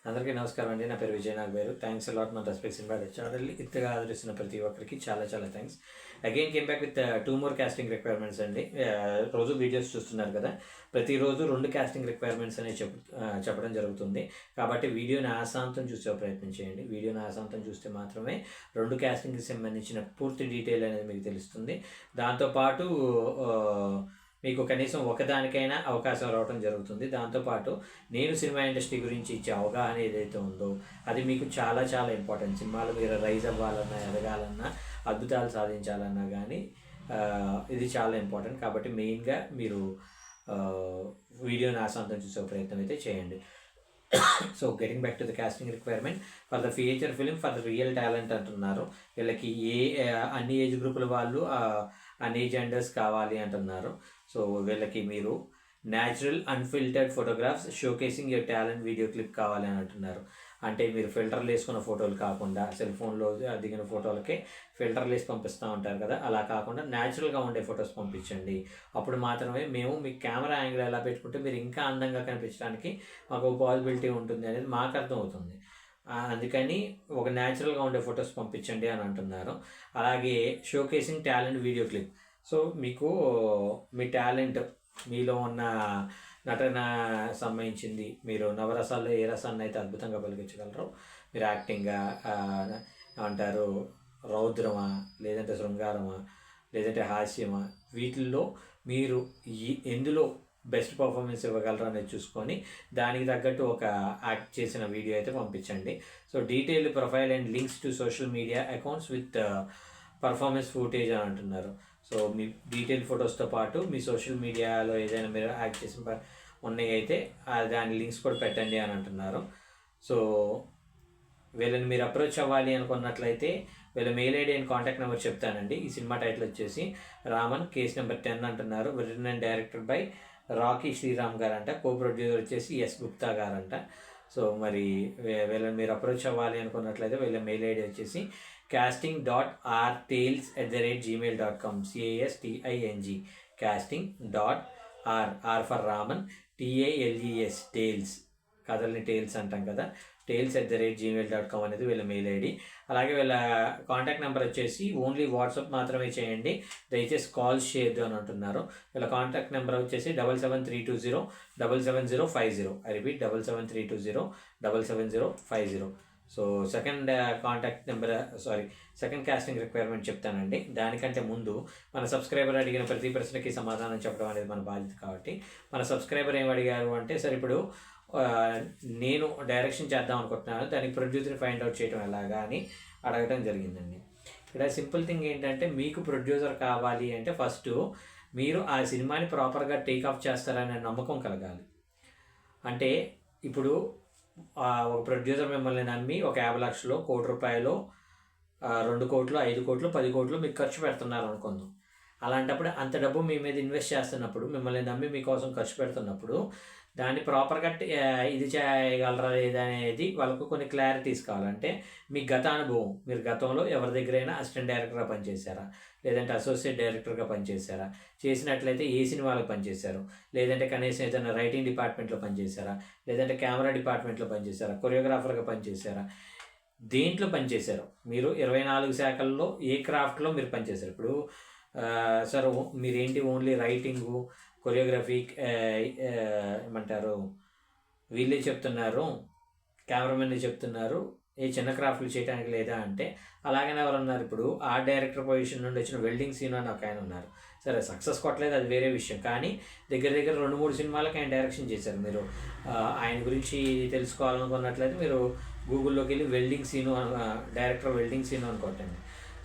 అందరికీ నమస్కారం అండి. నా పేరు విజయ్ నాగవేరు. థ్యాంక్స్ అలాట్ మన రెస్పెక్ట్స్ ఇన్ బై ఛానల్ ఇంతగా ఆదరిస్తున్న ప్రతి ఒక్కరికి చాలా చాలా thanks. Again came back with 2 more casting requirements అండి. రోజు వీడియోస్ చూస్తున్నారు కదా, ప్రతిరోజు 2 కాస్టింగ్ రిక్వైర్మెంట్స్ అనేవి చెప్పడం జరుగుతుంది. కాబట్టి వీడియోని ఆశాంతం చూసే ప్రయత్నం చేయండి. వీడియోని ఆశాంతం చూస్తే మాత్రమే 2 కాస్టింగ్కి సంబంధించిన పూర్తి డీటెయిల్ అనేది మీకు తెలుస్తుంది. దాంతోపాటు మీకు కనీసం ఒకదానికైనా అవకాశం రావడం జరుగుతుంది. దాంతోపాటు నేను సినిమా ఇండస్ట్రీ గురించి ఇచ్చే అవగాహన ఏదైతే ఉందో అది మీకు చాలా చాలా ఇంపార్టెంట్. సినిమాలు మీరు రైజ్ అవ్వాలన్నా, ఎదగాలన్నా, అద్భుతాలు సాధించాలన్నా కానీ ఇది చాలా ఇంపార్టెంట్. కాబట్టి మెయిన్గా మీరు వీడియోని ఆశాంతం చూసే ప్రయత్నం అయితే చేయండి. So getting back to the casting requirement for the feature film for the real talent అంటున్నారు. వీళ్ళకి అన్ని ఏజ్ గ్రూపుల వాళ్ళు అన్ని జెండర్స్ కావాలి అంటున్నారు. సో వీళ్ళకి మీరు natural unfiltered photographs showcasing your talent video clip కావాలి అని అంటున్నారు. అంటే మీరు ఫిల్టర్లు వేసుకున్న ఫోటోలు కాకుండా, సెల్ ఫోన్లో దిగిన ఫోటోలకే ఫిల్టర్లు వేసి పంపిస్తూ ఉంటారు కదా, అలా కాకుండా న్యాచురల్గా ఉండే ఫొటోస్ పంపించండి. అప్పుడు మాత్రమే మేము మీ కెమెరా యాంగిల్ ఎలా పెట్టుకుంటే మీరు ఇంకా అందంగా కనిపించడానికి మాకు పాసిబిలిటీ ఉంటుంది అనేది మాకు అర్థమవుతుంది. అందుకని ఒక న్యాచురల్గా ఉండే ఫొటోస్ పంపించండి అని అంటున్నారు. అలాగే showcasing talent video clip. So మీకు మీ టాలెంట్, మీలో ఉన్న నటన సంబంధించింది, మీరు నవరసాల్లో ఏ రసాన్ని అయితే అద్భుతంగా పలికించగలరో, మీరు యాక్టింగ్గా అంటారు రౌద్రమా, లేదంటే శృంగారమా, లేదంటే హాస్యమా, వీటిల్లో మీరు ఎందులో బెస్ట్ పర్ఫార్మెన్స్ ఇవ్వగలరు అనేది చూసుకొని దానికి తగ్గట్టు ఒక యాక్ట్ చేసిన వీడియో అయితే పంపించండి. So detailed profile and links to social media accounts with performance footage అని అంటున్నారు. సో మీ డీటెయిల్ ఫొటోస్తో పాటు మీ సోషల్ మీడియాలో ఏదైనా మీరు యాక్ట్ చేసిన ఉన్నాయి అయితే దాని లింక్స్ కూడా పెట్టండి అని అంటున్నారు. సో వీళ్ళని మీరు అప్రోచ్ అవ్వాలి అనుకున్నట్లయితే వీళ్ళ mail ID and contact number చెప్తానండి. ఈ సినిమా టైటిల్ వచ్చేసి రామన్, కేస్ నెంబర్ 10 అంటున్నారు. Written and directed by Rocky Sriram garu అంట. కో ప్రొడ్యూసర్ వచ్చేసి ఎస్ గుప్తా గారంట. సో మరి వీళ్ళని మీరు అప్రోచ్ అవ్వాలి అనుకున్నట్లయితే వీళ్ళ మెయిల్ ఐడి వచ్చేసి casting.rtales@gmail.com casting casting.r for Raman TALES tales, కథల్ని టేల్స్ అంటాం కదా, tales@gmail.com అనేది వీళ్ళ మెయిల్ ఐడి. అలాగే వీళ్ళ కాంటాక్ట్ నెంబర్ వచ్చేసి ఓన్లీ వాట్సాప్ మాత్రమే చేయండి, దయచేసి కాల్స్ చేయొద్దు అని అంటున్నారు. వీళ్ళ కాంటాక్ట్ నెంబర్ వచ్చేసి 7732077050. I repeat 7732077050. So second casting requirement చెప్తానండి. దానికంటే ముందు మన సబ్స్క్రైబర్ అడిగిన ప్రతి ప్రశ్నకి సమాధానం చెప్పడం అనేది మన బాధ్యత. కాబట్టి మన సబ్స్క్రైబర్ ఏం అడిగారు అంటే, సార్ ఇప్పుడు నేను డైరెక్షన్ చేద్దాం అనుకుంటున్నాను, దానికి ప్రొడ్యూసర్ని ఫైండ్ అవుట్ చేయడం ఎలాగా అని అడగడం జరిగిందండి. ఇక్కడ సింపుల్ థింగ్ ఏంటంటే, మీకు ప్రొడ్యూసర్ కావాలి అంటే ఫస్ట్ మీరు ఆ సినిమాని ప్రాపర్గా టేక్ ఆఫ్ చేస్తారనే నమ్మకం కలగాలి. అంటే ఇప్పుడు ఒక ప్రొడ్యూసర్ మిమ్మల్ని నమ్మి ఒక 50 లక్షలు, ₹1,00,00,000, 2 కోట్లు, 5 కోట్లు, 10 కోట్లు మీకు ఖర్చు పెడుతున్నారు అనుకుందాం. అలాంటప్పుడు అంత డబ్బు మీ మీద ఇన్వెస్ట్ చేస్తున్నప్పుడు, మిమ్మల్ని నమ్మి మీకోసం ఖర్చు పెడుతున్నప్పుడు దాన్ని ప్రాపర్గా ఇది చేయగలరా లేదా అనేది వాళ్ళకు కొన్ని క్లారిటీస్ కావాలంటే మీ గత అనుభవం, మీరు గతంలో ఎవరి దగ్గరైనా అసిస్టెంట్ డైరెక్టర్గా పనిచేశారా, లేదంటే అసోసియేట్ డైరెక్టర్గా పనిచేశారా, చేసినట్లయితే ఏ సినిమాలో పనిచేశారు, లేదంటే కనీసం ఏదైనా రైటింగ్ డిపార్ట్మెంట్లో పనిచేశారా, లేదంటే కెమెరా డిపార్ట్మెంట్లో పనిచేశారా, కొరియోగ్రాఫర్గా పనిచేశారా, దేంట్లో పనిచేశారు, మీరు 24 శాఖల్లో ఏ క్రాఫ్ట్లో మీరు పనిచేశారు. ఇప్పుడు సార్ మీరేంటి ఓన్లీ రైటింగు, కొరియోగ్రఫీ ఏమంటారు వీళ్ళే చెప్తున్నారు, కెమెరామెన్లు చెప్తున్నారు, ఏ చిన్న క్రాఫ్ట్లు చేయడానికి లేదా అంటే, అలాగనే ఎవరు ఉన్నారు, ఇప్పుడు ఆర్ట్ డైరెక్టర్ పొజిషన్ నుండి వచ్చిన వెల్డింగ్ సీన్ అని ఒక ఆయన ఉన్నారు. సరే సక్సెస్ కొట్టలేదు, అది వేరే విషయం. కానీ దగ్గర 2-3 సినిమాలకు ఆయన డైరెక్షన్ చేశారు. మీరు ఆయన గురించి తెలుసుకోవాలనుకున్నట్లయితే మీరు గూగుల్లోకి వెళ్ళి welding Seenu, director welding Seenu అని కొట్టండి.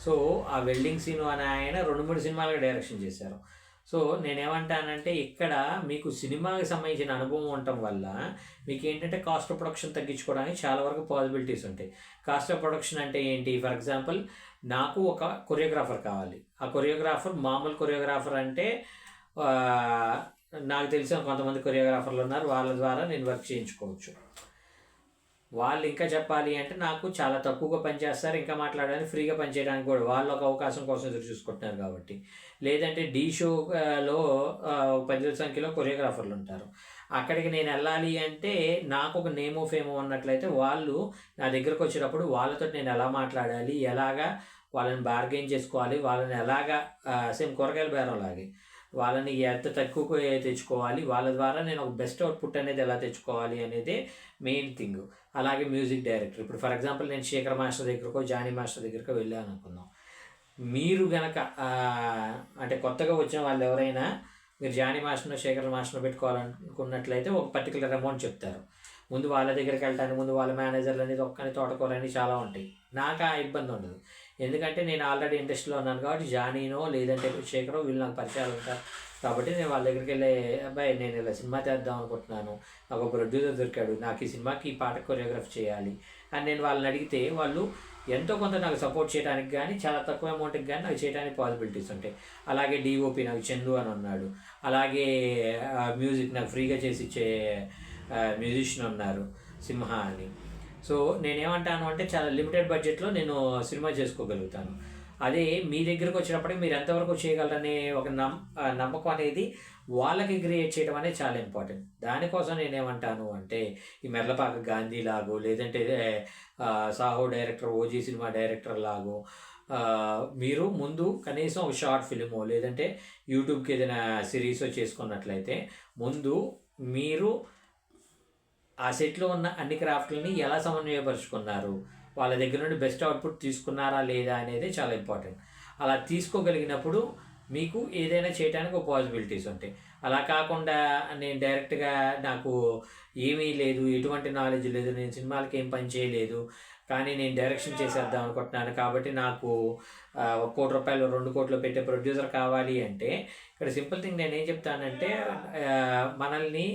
సో ఆ వెల్డింగ్ సీను అని ఆయన 2-3 సినిమాలకు డైరెక్షన్ చేశారు. సో నేనేమంటానంటే, ఇక్కడ మీకు సినిమాకి సంబంధించిన అనుభవం ఉండటం వల్ల మీకు ఏంటంటే కాస్ట్ ఆఫ్ ప్రొడక్షన్ తగ్గించుకోవడానికి చాలా వరకు పాసిబిలిటీస్ ఉంటాయి. కాస్ట్ ఆఫ్ ప్రొడక్షన్ అంటే ఏంటి? ఫర్ ఎగ్జాంపుల్, నాకు ఒక కొరియోగ్రాఫర్ కావాలి. ఆ కొరియోగ్రాఫర్ మామూలు కొరియోగ్రాఫర్ అంటే నాకు తెలిసిన కొంతమంది కొరియోగ్రాఫర్లు ఉన్నారు, వాళ్ళ ద్వారా నేను వర్క్ చేయించుకోవచ్చు. వాళ్ళు ఇంకా చెప్పాలి అంటే నాకు చాలా తక్కువగా పనిచేస్తారు, ఇంకా మాట్లాడడానికి ఫ్రీగా పనిచేయడానికి కూడా వాళ్ళు ఒక అవకాశం కోసం ఎదురు చూసుకుంటున్నారు. కాబట్టి లేదంటే డీ షోలో 10,000 సంఖ్యలో కొరియోగ్రాఫర్లు ఉంటారు. అక్కడికి నేను వెళ్ళాలి అంటే నాకు ఒక నేమో ఫేమో ఉన్నట్లయితే వాళ్ళు నా దగ్గరకు వచ్చేటప్పుడు వాళ్ళతో నేను ఎలా మాట్లాడాలి, ఎలాగా వాళ్ళని బార్గెయిన్ చేసుకోవాలి, వాళ్ళని ఎలాగా సేమ్ కూరగాయల బేరం లాగే వాళ్ళని ఎంత తక్కువకు తెచ్చుకోవాలి, వాళ్ళ ద్వారా నేను ఒక బెస్ట్ అవుట్పుట్ అనేది ఎలా తెచ్చుకోవాలి అనేది మెయిన్ థింగ్. అలాగే మ్యూజిక్ డైరెక్టర్, ఇప్పుడు ఫర్ ఎగ్జాంపుల్ నేను శేఖర్ మాస్టర్ దగ్గరకో జానీ మాస్టర్ దగ్గరకో వెళ్ళాను అనుకుందాం. మీరు గనక అంటే కొత్తగా వచ్చిన వాళ్ళు ఎవరైనా మీరు జానీ మాస్టర్ను శేఖర్ మాస్టర్ను పెట్టుకోవాలనుకున్నట్లయితే ఒక పర్టికులర్ అమౌంట్ చెప్తారు. ముందు వాళ్ళ దగ్గరికి వెళ్ళడానికి ముందు వాళ్ళ మేనేజర్లు అనేది ఒక్కని తోటకూర అని చాలా ఉంటాయి. నాకు ఆ ఇబ్బంది ఉండదు, ఎందుకంటే నేను ఆల్రెడీ ఇండస్ట్రీలో ఉన్నాను కాబట్టి జానీనో లేదంటే శేఖరో వీళ్ళు నాకు పరిచయాలు ఉంటారు కాబట్టి నేను వాళ్ళ దగ్గరికి వెళ్ళే అబ్బాయి నేను ఇలా సినిమా చేద్దాం అనుకుంటున్నాను, నాకు ఒక ప్రొడ్యూసర్ దొరికాడు, నాకు ఈ సినిమాకి ఈ పాట కొరియోగ్రఫీ చేయాలి అని నేను వాళ్ళని అడిగితే వాళ్ళు ఎంతో కొంత నాకు సపోర్ట్ చేయడానికి కానీ చాలా తక్కువ అమౌంట్కి కానీ నాకు చేయడానికి పాసిబిలిటీస్ ఉంటాయి. అలాగే డిఓపి నాకు చందు అని ఉన్నాడు, అలాగే మ్యూజిక్ నాకు ఫ్రీగా చేసి ఇచ్చే మ్యూజిషియన్ ఉన్నారు సింహ అని. సో నేనేమంటాను అంటే చాలా లిమిటెడ్ బడ్జెట్లో నేను సినిమా చేసుకోగలుగుతాను. అదే మీ దగ్గరకు వచ్చినప్పటికీ మీరు ఎంతవరకు చేయగలరనే ఒక నమ్మకం అనేది వాళ్ళకి క్రియేట్ చేయడం అనేది చాలా ఇంపార్టెంట్. దానికోసం నేనేమంటాను అంటే ఈ మెర్లపాక గాంధీ లాగో లేదంటే Saaho director OG cinema director లాగో మీరు ముందు కనీసం ఒక షార్ట్ ఫిలిమో లేదంటే యూట్యూబ్కి ఏదైనా సిరీసో చేసుకున్నట్లయితే ముందు మీరు ఆ సెట్లో ఉన్న అన్ని క్రాఫ్ట్లని ఎలా సమన్వయపరుచుకున్నారు, వాళ్ళ దగ్గర నుండి బెస్ట్ అవుట్పుట్ తీసుకున్నారా లేదా అనేది చాలా ఇంపార్టెంట్. అలా తీసుకోగలిగినప్పుడు మీకు ఏదైనా చేయడానికి ఒక పాసిబిలిటీస్ ఉంటాయి. అలా కాకుండా నేను డైరెక్ట్గా నాకు ఏమీ లేదు, ఎటువంటి నాలెడ్జ్ లేదు, నేను సినిమాలకి ఏం పని చేయలేదు కానీ నేను డైరెక్షన్ చేసేద్దాం అనుకుంటున్నాను కాబట్టి నాకు 1 కోటి రూపాయలు 2 కోట్లు పెట్టే ప్రొడ్యూసర్ కావాలి అంటే ఇక్కడ సింపుల్ థింగ్ నేనేం చెప్తానంటే మనల్ని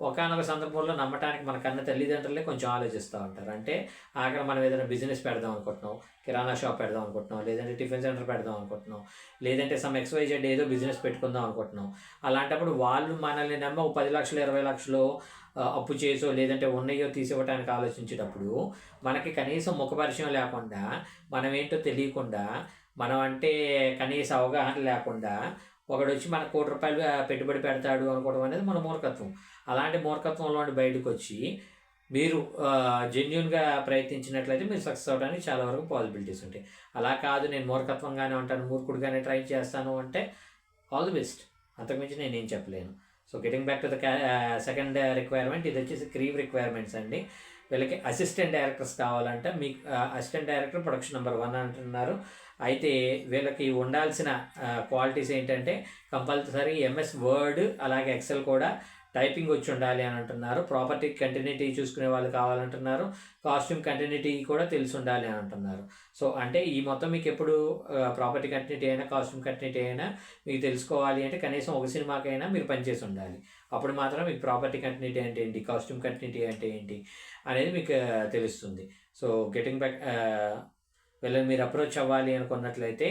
ఒకానొక సందర్భంలో నమ్మటానికి మన కన్న తల్లిదండ్రులే కొంచెం ఆలోచిస్తూ ఉంటారు. అంటే ఆఖరి మనం ఏదైనా బిజినెస్ పెడదాం అనుకుంటున్నాం, కిరాణా షాప్ పెడదాం అనుకుంటున్నాం, లేదంటే టిఫిన్ సెంటర్ పెడదాం అనుకుంటున్నాం, లేదంటే సమ్ XYZ ఏదో బిజినెస్ పెట్టుకుందాం అనుకుంటున్నాం. అలాంటప్పుడు వాళ్ళు మనల్ని నమ్మ 10 లక్షలు 20 లక్షలు అప్పు చేసో లేదంటే ఉన్నయో తీసివ్వడానికి ఆలోచించేటప్పుడు మనకి కనీసం ముఖపరిచయం లేకుండా, మనం ఏంటో తెలియకుండా, మనం అంటే కనీస అవగాహన లేకుండా ఒకడు వచ్చి మనకు 1 కోటి రూపాయలు పెట్టుబడి పెడతాడు అనుకోవడం అనేది మన మూర్ఖత్వం. అలాంటి మూర్ఖత్వంలో బయటకు వచ్చి మీరు జెన్యూన్గా ప్రయత్నించినట్లయితే మీరు సక్సెస్ అవ్వడానికి చాలా వరకు పాసిబిలిటీస్ ఉంటాయి. అలా కాదు నేను మూర్ఖత్వంగానే ఉంటాను, మూర్ఖుడిగానే ట్రై చేస్తాను అంటే ఆల్ ది బెస్ట్, అంతకుమించి నేనేం చెప్పలేను. So getting back to the second requirement, ఇది వచ్చేసి క్రీవ్ రిక్వైర్మెంట్స్ అండి. వీళ్ళకి అసిస్టెంట్ డైరెక్టర్స్ కావాలంటే మీకు అసిస్టెంట్ డైరెక్టర్ ప్రొడక్షన్ నెంబర్ 1 అంటున్నారు. అయితే వీళ్ళకి ఉండాల్సిన క్వాలిటీస్ ఏంటంటే కంపల్సరీ MS వర్డ్ అలాగే ఎక్సెల్ కూడా టైపింగ్ వచ్చి ఉండాలి అని అంటున్నారు. ప్రాపర్టీ కంటిన్యూటీ చూసుకునే వాళ్ళు కావాలంటున్నారు. కాస్ట్యూమ్ కంటిన్యూటీ కూడా తెలిసి ఉండాలి అని అంటున్నారు. సో అంటే ఈ మొత్తం మీకు ఎప్పుడు ప్రాపర్టీ కంటిన్యూటీ అయినా కాస్ట్యూమ్ కంటిన్యూటీ అయినా మీకు తెలుసుకోవాలి అంటే కనీసం ఒక సినిమాకైనా మీరు పనిచేసి ఉండాలి. అప్పుడు మాత్రం మీకు ప్రాపర్టీ కంటిన్యూటీ అంటే ఏంటి, కాస్ట్యూమ్ కంటిన్యూటీ అంటే ఏంటి అనేది మీకు తెలుస్తుంది. సో గెటింగ్ బ్యాక్ వీళ్ళని మీరు అప్రోచ్ అవ్వాలి అనుకున్నట్లయితే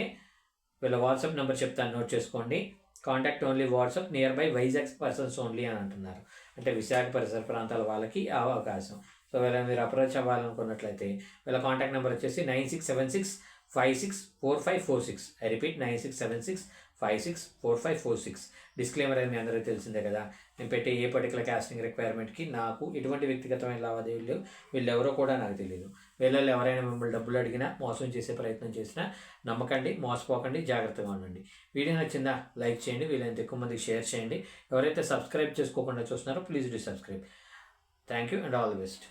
వీళ్ళ వాట్సాప్ నెంబర్ చెప్తాను, నోట్ చేసుకోండి. Contact only WhatsApp near by Vizag persons only అని అంటున్నారు. అంటే విశాఖ పరిసర ప్రాంతాల వాళ్ళకి అవకాశం. సో వీళ్ళని మీరు అప్రోచ్ అవ్వాలనుకున్నట్లయితే వీళ్ళ కాంటాక్ట్ నెంబర్ వచ్చేసి 9676564546. I repeat 9676564546. డిస్క్లైమర్ అనేది మీ అందరికీ తెలిసిందే కదా, నేను పెట్టే ఏ పర్టికులర్ కాస్టింగ్ రిక్వైర్మెంట్కి నాకు ఎటువంటి వ్యక్తిగతమైన లావాదేవీలు వీళ్ళెవరో కూడా నాకు తెలియదు. వీళ్ళల్లో ఎవరైనా మిమ్మల్ని డబ్బులు అడిగినా మోసం చేసే ప్రయత్నం చేసినా నమ్మకండి, మోసపోకండి, జాగ్రత్తగా ఉండండి. వీడియో నచ్చిందా లైక్ చేయండి, వీలైనంత ఎక్కువ మందికి షేర్ చేయండి. ఎవరైతే సబ్స్క్రైబ్ చేసుకోకుండా చూస్తున్నారో please do subscribe. Thank you and all the best.